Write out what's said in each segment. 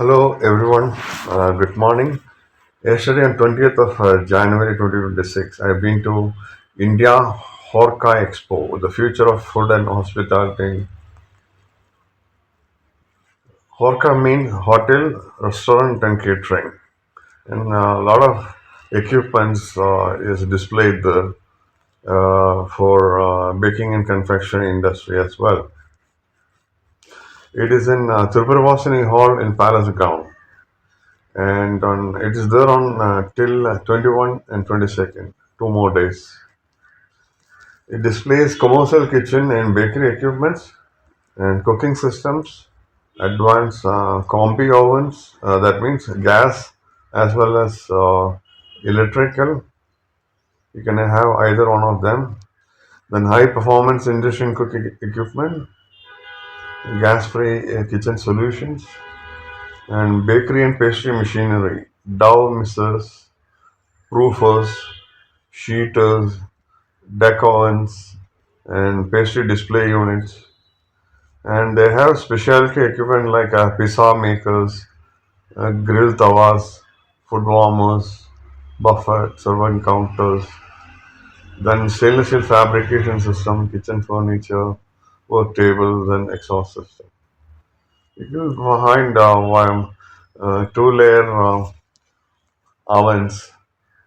Hello everyone, good morning. Yesterday on 20th of January 2026, I've been to India HoReCa Expo, the future of food and hospitality. HoReCa means hotel, restaurant and catering. And a lot of equipments is displayed there for baking and confectionery industry as well. It is in TripuraVasinil Hall in Palace Ground. And it is there on till 21 and 22nd, 2 more days. It displays commercial kitchen and bakery equipments and cooking systems, advanced combi ovens, that means gas as well as electrical. You can have either one of them. Then high performance induction cooking equipment, gas free kitchen solutions, and bakery and pastry machinery, dough mixers, proofers, sheeters, deck ovens, and pastry display units. And they have specialty equipment like pizza makers, grill tawas, food warmers, buffet, servant counters, then stainless steel fabrication system, kitchen furniture, work tables, and exhaust system. You can find two-layer ovens,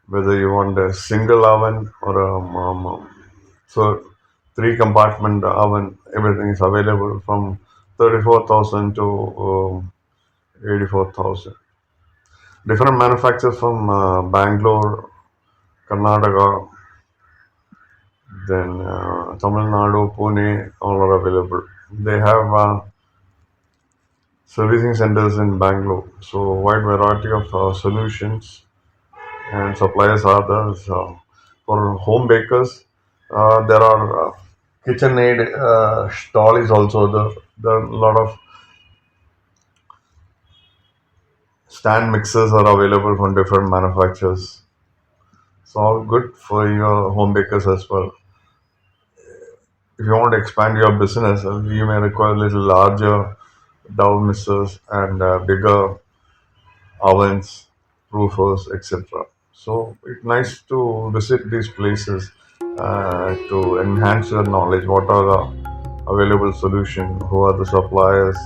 whether you want a single oven or so three compartment oven, everything is available from 34,000 to 84,000. Different manufacturers from Bangalore, Karnataka, then Tamil Nadu, Pune, all are available. They have servicing centers in Bangalore, so wide variety of solutions and suppliers are there. So for home bakers, there are KitchenAid stall is also there. There are a lot of stand mixers are available from different manufacturers. It's all good for your home bakers as well. If you want to expand your business, you may require a little larger dough mixers and bigger ovens, proofers, etc. So it's nice to visit these places to enhance your knowledge. What are the available solutions? Who are the suppliers?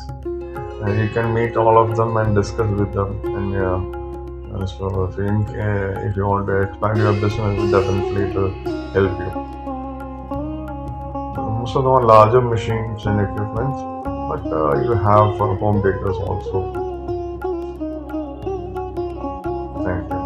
And you can meet all of them and discuss with them. So if you want to expand your business, definitely it will help you. Most of them are larger machines and equipments, but you have for home bakers also. Thank you.